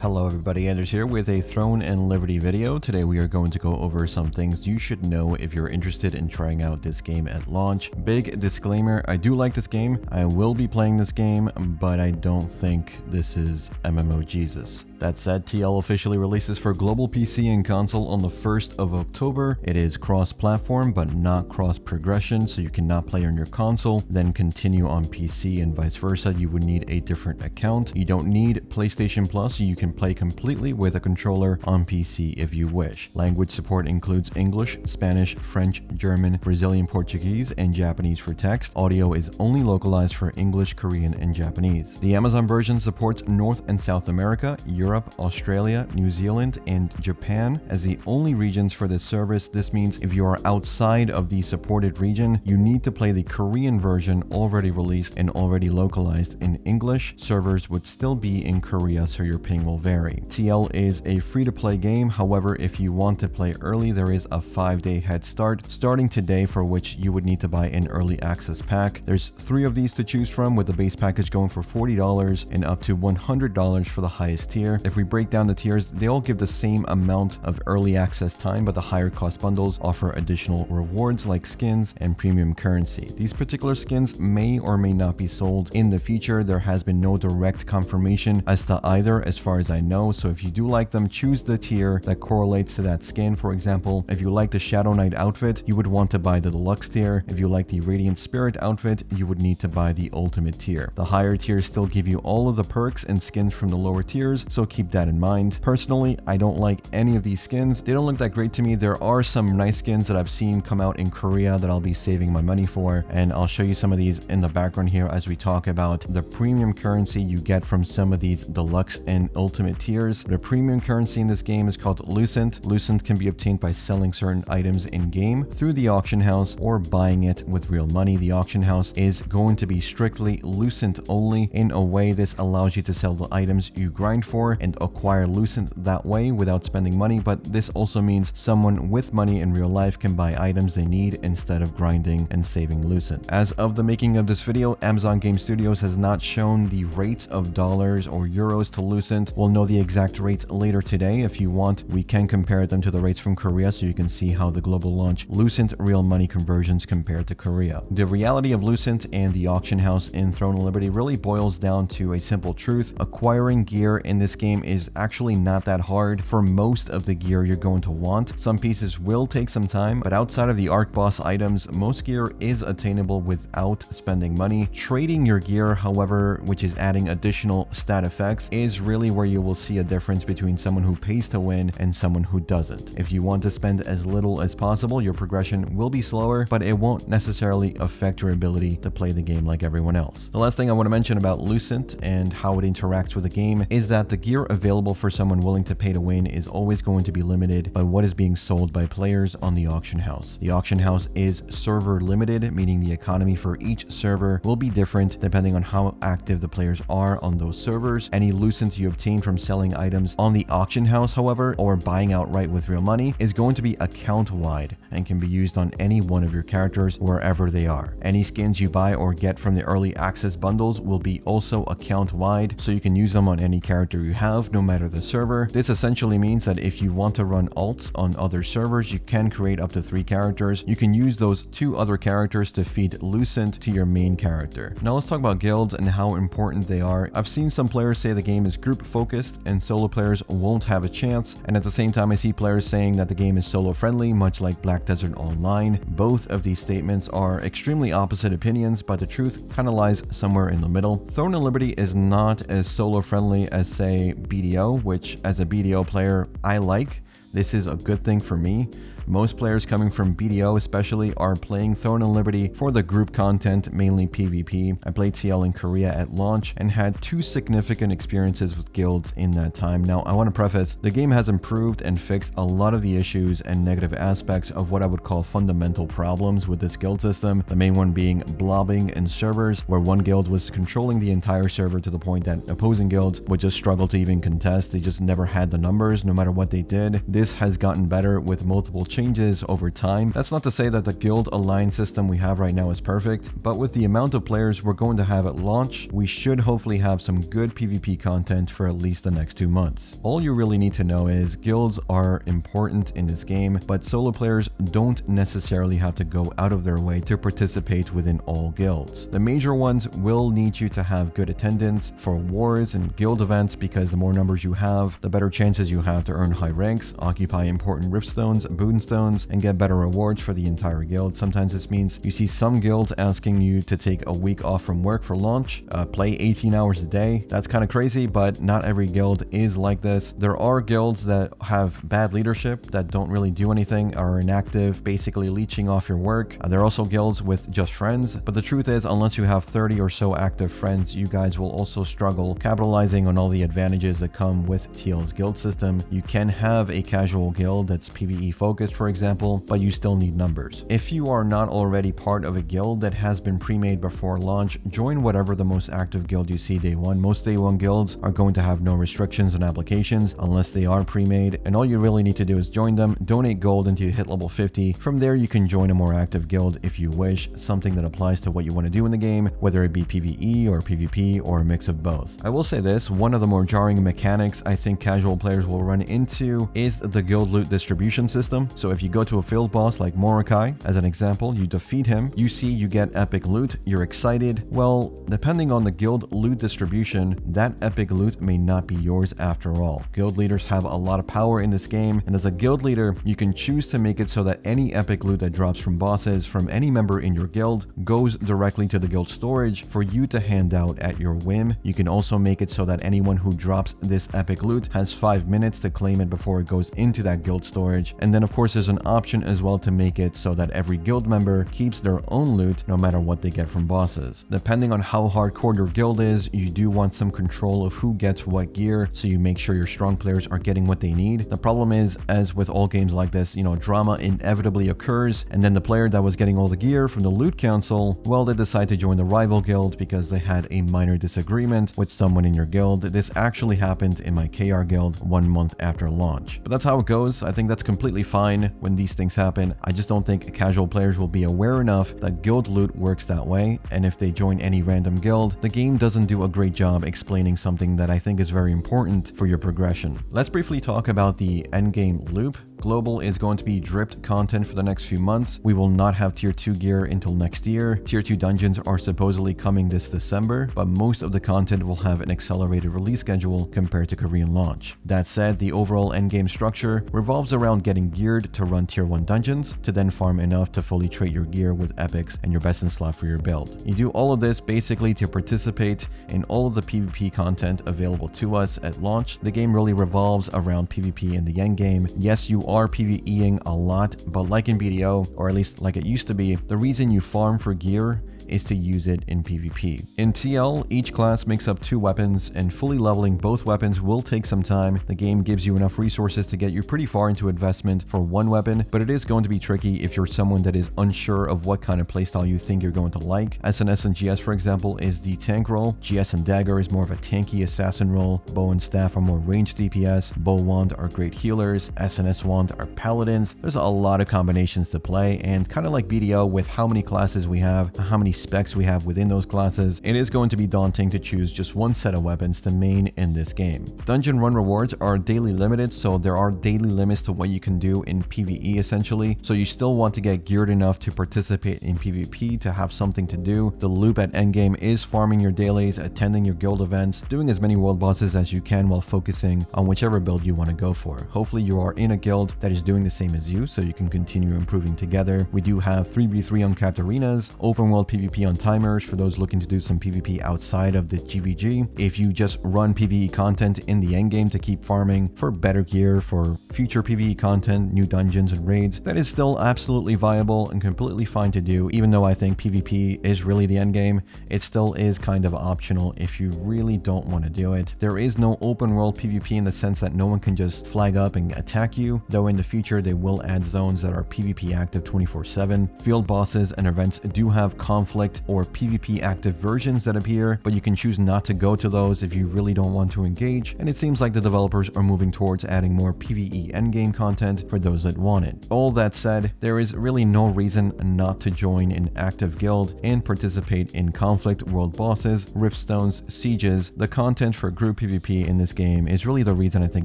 Hello everybody, Anders here with a Throne and Liberty video. Today we are going to go over some things you should know if you're interested in trying out this game at launch. Big disclaimer, I do like this game, I will be playing this game, but I don't think this is MMO Jesus. That said, TL officially releases for global PC and console on the 1st of October. It is cross-platform but not cross-progression, so you cannot play on your console, then continue on PC and vice versa. You would need a different account. You don't need PlayStation Plus, so you can play completely with a controller on PC if you wish. Language support includes English, Spanish, French, German, Brazilian Portuguese, and Japanese for text. Audio is only localized for English, Korean, and Japanese. The Amazon version supports North and South America, Europe, Australia, New Zealand, and Japan as the only regions for this service. This means if you are outside of the supported region, you need to play the Korean version already released and already localized in English. Servers would still be in Korea, so your ping will vary. TL is a free-to-play game. However, if you want to play early, there is a 5-day head start starting today, for which you would need to buy an early access pack. There's 3 of these to choose from, with the base package going for $40 and up to $100 for the highest tier. If we break down the tiers, they all give the same amount of early access time, but the higher cost bundles offer additional rewards like skins and premium currency. These particular skins may or may not be sold in the future. There has been no direct confirmation as to either, as far as I know, so if you do like them, choose the tier that correlates to that skin. For example, if you like the Shadow Knight outfit, you would want to buy the deluxe tier. If you like the Radiant Spirit outfit, you would need to buy the ultimate tier. The higher tiers still give you all of the perks and skins from the lower tiers, so keep that in mind. Personally, I don't like any of these skins. They don't look that great to me. There are some nice skins that I've seen come out in Korea that I'll be saving my money for, and I'll show you some of these in the background here as we talk about the premium currency you get from some of these deluxe and ultimate tiers. The premium currency in this game is called Lucent. Lucent can be obtained by selling certain items in-game through the auction house or buying it with real money. The auction house is going to be strictly Lucent only. In a way, this allows you to sell the items you grind for and acquire Lucent that way without spending money, but this also means someone with money in real life can buy items they need instead of grinding and saving Lucent. As of the making of this video, Amazon Game Studios has not shown the rates of dollars or euros to Lucent. We'll know the exact rates later today. If you want, we can compare them to the rates from Korea so you can see how the global launch Lucent real money conversions compare to Korea. The reality of Lucent and the auction house in Throne of Liberty really boils down to a simple truth. Acquiring gear in this game is actually not that hard for most of the gear you're going to want. Some pieces will take some time, but outside of the Arc Boss items, most gear is attainable without spending money. Trading your gear, however, which is adding additional stat effects, is really where you will see a difference between someone who pays to win and someone who doesn't. If you want to spend as little as possible, your progression will be slower, but it won't necessarily affect your ability to play the game like everyone else. The last thing I want to mention about Lucent and how it interacts with the game is that the gear available for someone willing to pay to win is always going to be limited by what is being sold by players on the auction house. The auction house is server limited, meaning the economy for each server will be different depending on how active the players are on those servers. Any Lucent you obtain from selling items on the auction house, however, or buying outright with real money, is going to be account-wide and can be used on any one of your characters wherever they are. Any skins you buy or get from the early access bundles will be also account-wide, so you can use them on any character you have, no matter the server. This essentially means that if you want to run alts on other servers, you can create up to 3 characters. You can use those 2 other characters to feed Lucent to your main character. Now let's talk about guilds and how important they are. I've seen some players say the game is group focused and solo players won't have a chance, and at the same time I see players saying that the game is solo friendly, much like Black Desert Online. Both of these statements are extremely opposite opinions, but the truth kind of lies somewhere in the middle. Throne of Liberty is not as solo friendly as, say, BDO, which as a BDO player I like. This is a good thing for me. Most players coming from BDO especially are playing Throne and Liberty for the group content, mainly PvP. I played TL in Korea at launch and had 2 significant experiences with guilds in that time. Now, I want to preface, the game has improved and fixed a lot of the issues and negative aspects of what I would call fundamental problems with this guild system, the main one being blobbing in servers, where one guild was controlling the entire server to the point that opposing guilds would just struggle to even contest. They just never had the numbers no matter what they did. This has gotten better with multiple changes over time. That's not to say that the guild alliance system we have right now is perfect, but with the amount of players we're going to have at launch, we should hopefully have some good PvP content for at least the next 2 months. All you really need to know is guilds are important in this game, but solo players don't necessarily have to go out of their way to participate within all guilds. The major ones will need you to have good attendance for wars and guild events, because the more numbers you have, the better chances you have to earn high ranks, occupy important riftstones, boonstones, and get better rewards for the entire guild. Sometimes this means you see some guilds asking you to take a week off from work for launch, play 18 hours a day. That's kind of crazy, but not every guild is like this. There are guilds that have bad leadership, that don't really do anything, are inactive, basically leeching off your work. There are also guilds with just friends, but the truth is, unless you have 30 or so active friends, you guys will also struggle capitalizing on all the advantages that come with TL's guild system. You can have a casual guild that's PvE focused, for example, but you still need numbers. If you are not already part of a guild that has been pre-made before launch, join whatever the most active guild you see day one. Most day one guilds are going to have no restrictions on applications unless they are pre-made, and all you really need to do is join them, donate gold until you hit level 50. From there, you can join a more active guild if you wish, something that applies to what you want to do in the game, whether it be PvE or PvP or a mix of both. I will say this, one of the more jarring mechanics I think casual players will run into is the guild loot distribution system. So if you go to a field boss like Mordecai, as an example, you defeat him, you see you get epic loot, you're excited. Well, depending on the guild loot distribution, that epic loot may not be yours after all. Guild leaders have a lot of power in this game, and as a guild leader, you can choose to make it so that any epic loot that drops from bosses from any member in your guild goes directly to the guild storage for you to hand out at your whim. You can also make it so that anyone who drops this epic loot has 5 minutes to claim it before it goes into that guild storage. And then of course there's an option as well to make it so that every guild member keeps their own loot no matter what they get from bosses. Depending on how hardcore your guild is, you do want some control of who gets what gear, so you make sure your strong players are getting what they need. The problem is, as with all games like this, drama inevitably occurs, and then the player that was getting all the gear from the loot council, well, they decide to join the rival guild because they had a minor disagreement with someone in your guild. This actually happened in my KR guild 1 month after launch. But that's how it goes. I think that's completely fine when these things happen. I just don't think casual players will be aware enough that guild loot works that way, and if they join any random guild, the game doesn't do a great job explaining something that I think is very important for your progression. Let's briefly talk about the endgame loop. Global is going to be dripped content for the next few months. We will not have tier 2 gear until next year. Tier 2 dungeons are supposedly coming this December, but most of the content will have an accelerated release schedule compared to Korean launch. That said, the overall endgame structure revolves around getting geared to run tier 1 dungeons, to then farm enough to fully trade your gear with epics and your best in slot for your build. You do all of this basically to participate in all of the PvP content available to us at launch. The game really revolves around PvP in the endgame. Yes, you are PvEing a lot, but like in BDO, or at least like it used to be, the reason you farm for gear is to use it in PvP. In TL, each class makes up 2 weapons, and fully leveling both weapons will take some time. The game gives you enough resources to get you pretty far into investment for one weapon, but it is going to be tricky if you're someone that is unsure of what kind of playstyle you think you're going to like. SNS and GS, for example, is the tank role. GS and Dagger is more of a tanky assassin role. Bow and Staff are more ranged DPS. Bow Wand are great healers. SNS Wand are paladins. There's a lot of combinations to play, and kind of like BDO, with how many classes we have, how many specs we have within those classes, it is going to be daunting to choose just one set of weapons to main in this game. Dungeon run rewards are daily limited, so there are daily limits to what you can do in PvE essentially, so you still want to get geared enough to participate in PvP to have something to do. The loop at endgame is farming your dailies, attending your guild events, doing as many world bosses as you can while focusing on whichever build you want to go for. Hopefully you are in a guild that is doing the same as you, so you can continue improving together. We do have 3v3 uncapped arenas, open world PvP on timers for those looking to do some PvP outside of the GVG. If you just run PvE content in the endgame to keep farming for better gear, for future PvE content, new dungeons and raids, that is still absolutely viable and completely fine to do. Even though I think PvP is really the endgame, it still is kind of optional if you really don't want to do it. There is no open world PvP in the sense that no one can just flag up and attack you, though in the future they will add zones that are PvP active 24/7. Field bosses and events do have conflict conflict or PvP active versions that appear, but you can choose not to go to those if you really don't want to engage, and it seems like the developers are moving towards adding more PvE endgame content for those that want it. All that said, there is really no reason not to join an active guild and participate in conflict, world bosses, riftstones, sieges. The content for group PvP in this game is really the reason I think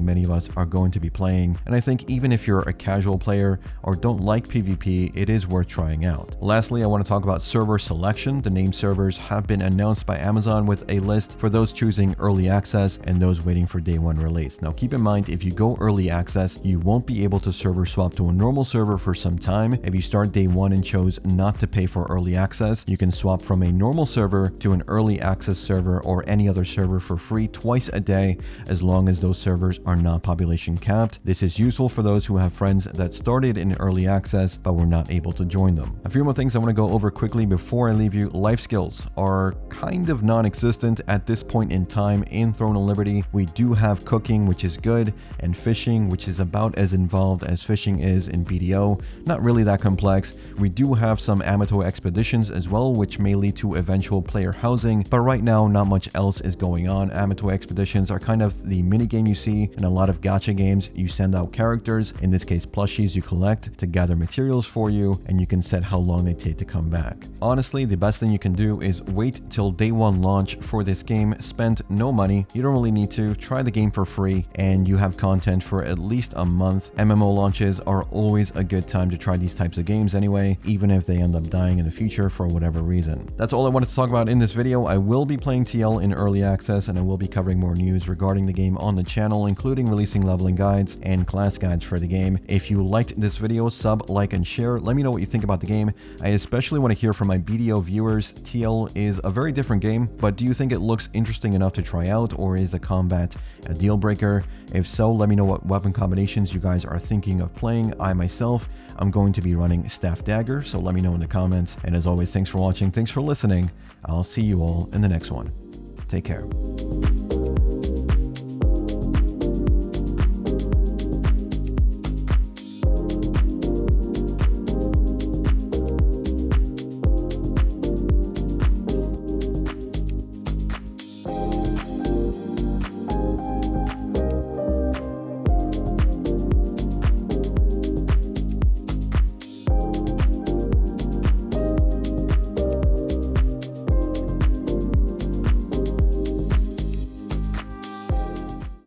many of us are going to be playing, and I think even if you're a casual player or don't like PvP, it is worth trying out. Lastly, I want to talk about server selection. The named servers have been announced by Amazon with a list for those choosing early access and those waiting for day one release. Now keep in mind, if you go early access, you won't be able to server swap to a normal server for some time. If you start day one and chose not to pay for early access, you can swap from a normal server to an early access server or any other server for free twice a day, as long as those servers are not population capped. This is useful for those who have friends that started in early access but were not able to join them. A few more things I want to go over quickly before I leave you. Life skills are kind of non-existent at this point in time in Throne of Liberty. We do have cooking, which is good, and fishing, which is about as involved as fishing is in BDO. Not really that complex. We do have some amateur expeditions as well, which may lead to eventual player housing, but right now not much else is going on. Amateur expeditions are kind of the minigame you see in a lot of gacha games. You send out characters, in this case plushies you collect to gather materials for you, and you can set how long they take to come back. Honestly, the best thing you can do is wait till day one launch for this game. Spend no money. You don't really need to. Try the game for free, and you have content for at least a month. MMO launches are always a good time to try these types of games anyway, even if they end up dying in the future for whatever reason. That's all I wanted to talk about in this video. I will be playing TL in early access, and I will be covering more news regarding the game on the channel, including releasing leveling guides and class guides for the game. If you liked this video, sub, like, and share. Let me know what you think about the game. I especially want to hear from my BDO viewers. TL is a very different game, but do you think it looks interesting enough to try out, or is the combat a deal breaker? If so, let me know what weapon combinations you guys are thinking of playing. I myself, I'm going to be running Staff Dagger, so let me know in the comments. And as always, thanks for watching, thanks for listening. I'll see you all in the next one. Take care.